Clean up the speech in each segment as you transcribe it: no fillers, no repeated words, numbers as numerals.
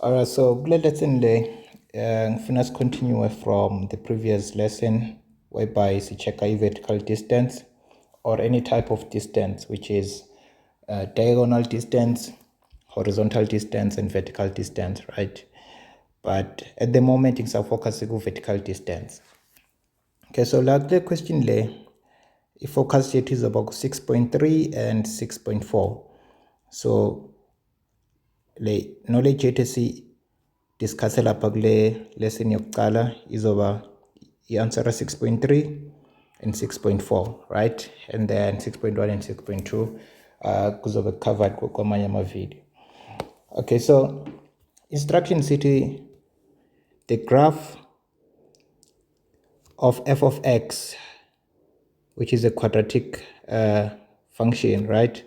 Alright, so kule lesson le ngifuna continue from the previous lesson whereby check a vertical distance or any type of distance, which is diagonal distance, horizontal distance and vertical distance, right? But at the moment it's focusing on vertical distance. Okay, so like the question le focus yet is about 6.3 and 6.4. So le knowledge yethu discuss lapha kule lesson yokuqala izoba i-answer 6.3 and 6.4, right? And then 6.1 and 6.2 kuzobe covered kwamanye ama-video. Okay, so instruction city, the graph of f of x, which is a quadratic function, right?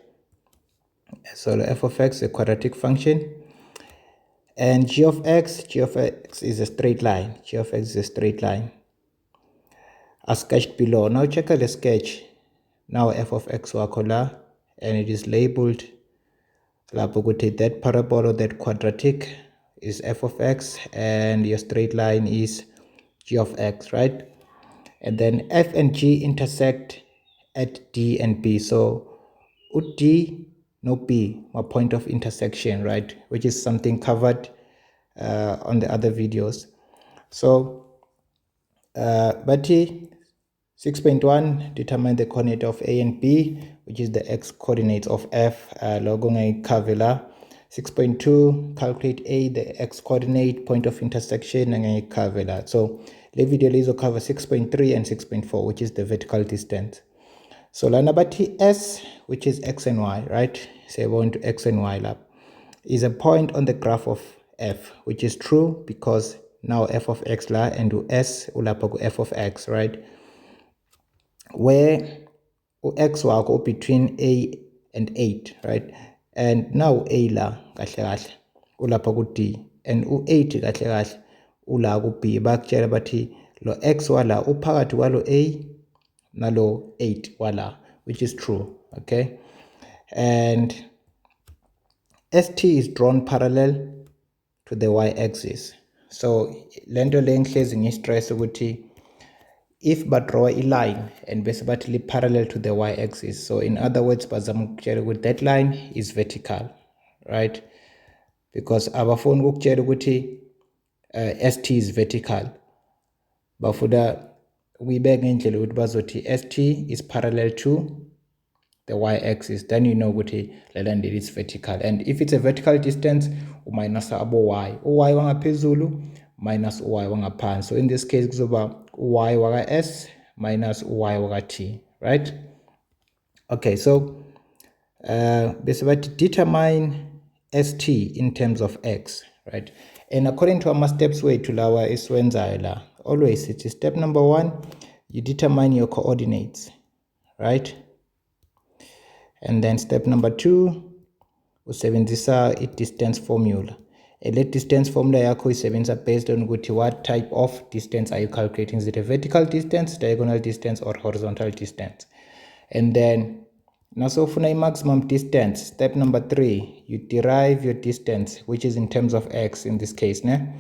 So f of x is a quadratic function, and g of x is a straight line. G of x is a straight line as sketched below. Now check out the sketch. Now f of x wakho la, and it is labeled lapho ukuthi that parabola, that quadratic is f of x and your straight line is g of x, right? And then f and g intersect at d and b. So d no b, my point of intersection, right? Which is something covered on the other videos. So but 6.1 determine the coordinate of a and b, which is the x coordinates of f logo ngayikhavela. 6.2 calculate a, the x coordinate, point of intersection ngayikhavela. So le video lezo cover 6.3 and 6.4, which is the vertical distance. So lana bathi s, which is x and y, right? So we're going to x and y lab, is a point on the graph of f, which is true because now f of x la and s ulapha ku f of x, right? Where x wakho between a and 8, right? And now a la kahle kahle ulapha ku d, and u8 kahle kahle ula ku b. Bakutshela bathi lo x wala uphakathi kwalo a nalo 8 wala, which is true, okay? And st is drawn parallel to the y-axis. So lento le ngihlezi ngistress ukuthi if but draw a line and basically parallel to the y-axis, so in other words bazama ukutshela ukuthi that line is vertical, right? Because abafuni ukutshela ukuthi st is vertical, bafuna uyibeka ngendlela ukuthi bazothi st is parallel to the y-axis, then you know ukuthi le line is vertical. And if it's a vertical distance, minus abo y, y wangaphezulu minus y wangaphansi. So in this case kuzoba y waka s minus y waka t, right? Okay, so basically determine st in terms of x, right? And according to our steps way to lawa iswenzayo la, always it's step number 1, you determine your coordinates, right? And then step number 2, usebenzisa i-distance formula. Le distance formula yakho isebenzisa based on ukuthi what type of distance are you calculating. Is it a vertical distance, diagonal distance or horizontal distance? And then nasofuna i-maximum distance, step number 3, you derive your distance, which is in terms of x in this case, ne?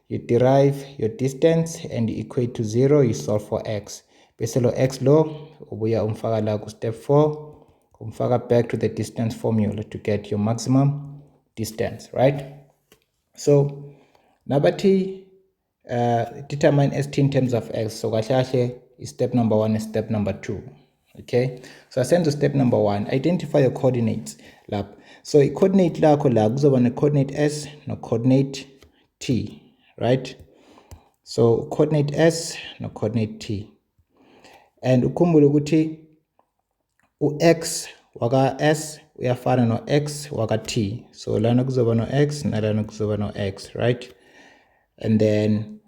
You derive your distance and you equate to 0, you solve for x. Bese lo x lo ubuya umfaka la ku step 4, umfaka back to the distance formula to get your maximum distance, right? So nabathi determine st in terms of x, so kahle kahle is step number 1 and step number 2. Okay, so I send to step number 1, identify your coordinates lab. So i-coordinate lakho la kuzoba ne-coordinate s no coordinate t, right? So coordinate s no coordinate t, and ukhumbule ukuthi u-x waka s uyafana no x waka t. So lana kuzoba no x nalana kuzoba no x, right? And then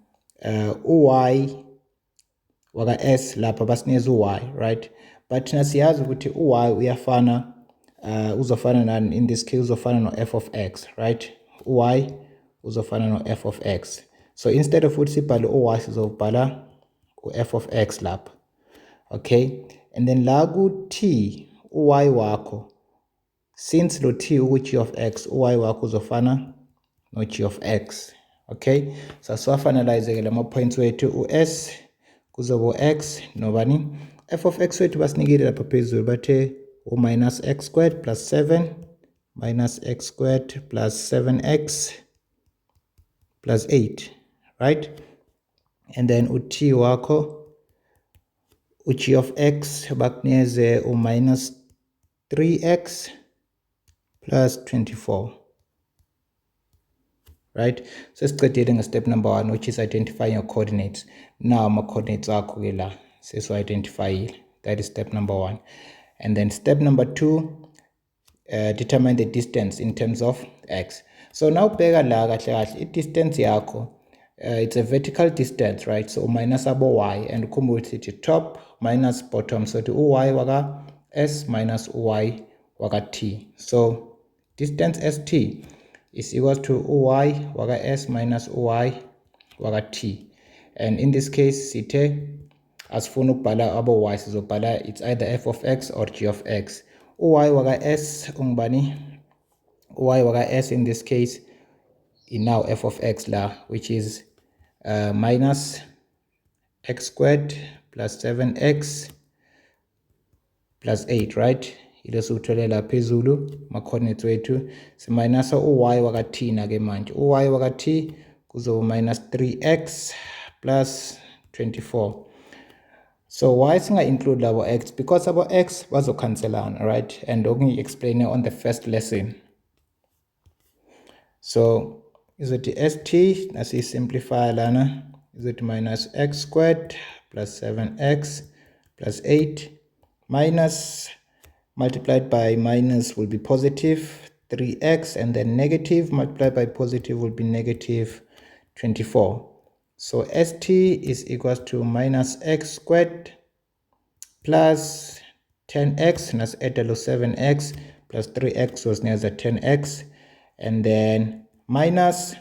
u-y waka s lapha basinikeza u-y, right? But thina siyazi ukuthi u-y uyafana uzofana nani in this case, uzofana no f of x, right? U-y uzofana no f of x. So instead of ukuthi sibhale u-y sizobhala u-f of x lapha, okay? And then la ku t u-y wakho, since lo t uku g of x, u-y wakho uzofana no g of x. Okay, so siwafinalize-ke lama points wethu u-s kuzoba u-x nobani f of x wethu basinikile lapha phezulu bathe u-minus x squared plus 7 minus x squared plus 7x plus 8, right? And then u-t wakho u-g of x bakunikeze u-minus 3x plus 24, right? Sesicedile nge-step number 1, which is identifying your coordinates. Now ama-coordinates akho ke la sesiwa-identifyile. That is step number 1. And then step number 2, determine the distance in terms of x. So now bheka la kahle kahle i-distance yakho, it's a vertical distance, right? So minus abo y, and ukhumbule ukuthi top minus bottom, so to uy waka s minus uy waka t. So distance st is equal to uy waka s minus uy waka t. And in this case sithe asifuna ukubhala abo y, sizobhala it's either f of x or g of x. Uy waka s ungubani? Uy waka s in this case is now f of x la, which is minus x squared plus 7x plus 8, right? Ile siwutholela phezulu ma-coordinates wethu siminus uy waka t na ke manje. Uy waka t kuzoba minus 3x plus 24. So why singa-include labo x? Because abo x bazokhanselana, right? And okungi-explain on the first lesson. So izothi st nasiyi-simplify lana izothi minus x squared plus 7x plus 8 minus multiplied by minus will be positive 3x, and then negative multiplied by positive will be negative 24. So st is equals to minus x squared plus 10x, nas add 7x plus 3x was near the 10x, and then minus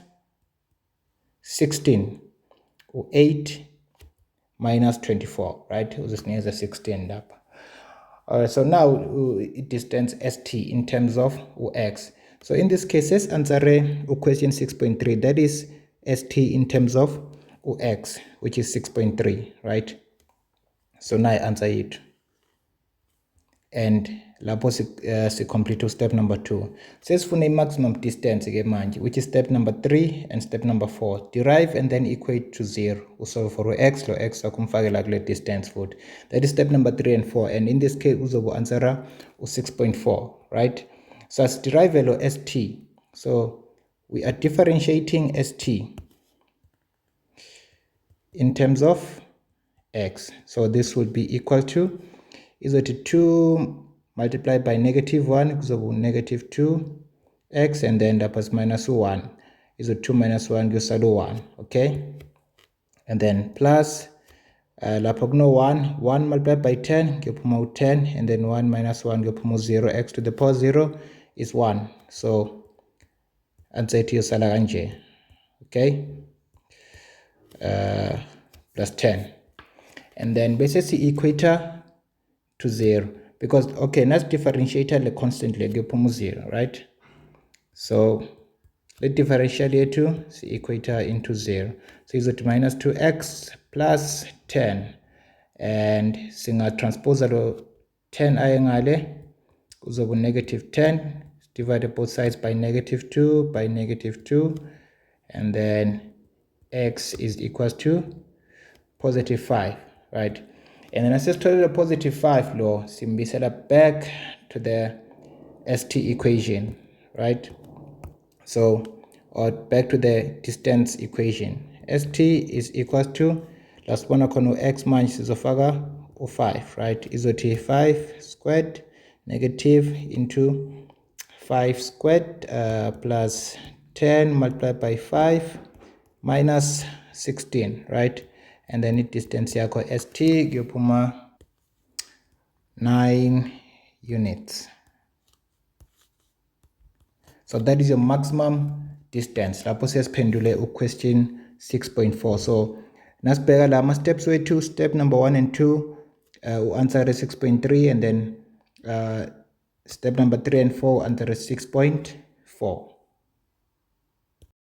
16 or 8 minus 24, right? Was near the 16 up. Alright, so now distance st in terms of x. So in this case, let's answer question 6.3. That is st in terms of x, which is 6.3, right? So now I answer it. And lapho si complete step number 2. Sesifuna maximum distance ke manje, which is step number 3 and step number 4. Derive and then equate to 0. Usolve for x, lo x akumfakela kule distance foot. That is step number 3 and 4. And in this case uzobo answera u6.4, right? So as derive lo st. So we are differentiating st in terms of x. So this would be equal to is it 2 multiplied by negative 1, so negative 2x, and then that was minus 1. Is it 2 minus 1 gives 1, okay? And then plus lapogno 1 multiplied by 10 give 10, and then 1 minus 1 give 0. X to the power 0 is 1. So answer to your kanje, okay? Plus 10. And then basically equator to 0, because okay, let's differentiate the constantly give 0, right? So let's differentiate to the equator into 0. So is it minus 2x plus 10, and singa transpose 10 ayengale kuzoba negative 10, divided both sides by negative 2 by negative 2, and then x is equals to positive 5, right? And then I just told you the positive 5 law, simbisela back to the st equation, right? So, or back to the distance equation. St is equals to, last one akono x minus izofaga or 5, right? Izoti 5 squared negative into 5 squared plus 10 multiplied by 5 minus 16, right? And then it distance yako st gyopuma 9 units. So that is your maximum distance. Lapho siyasiphendule question 6.4. So nasibheka la ama steps wethu, step number 1 and 2 answer 6.3, and then step number 3 and 4 answer 6.4.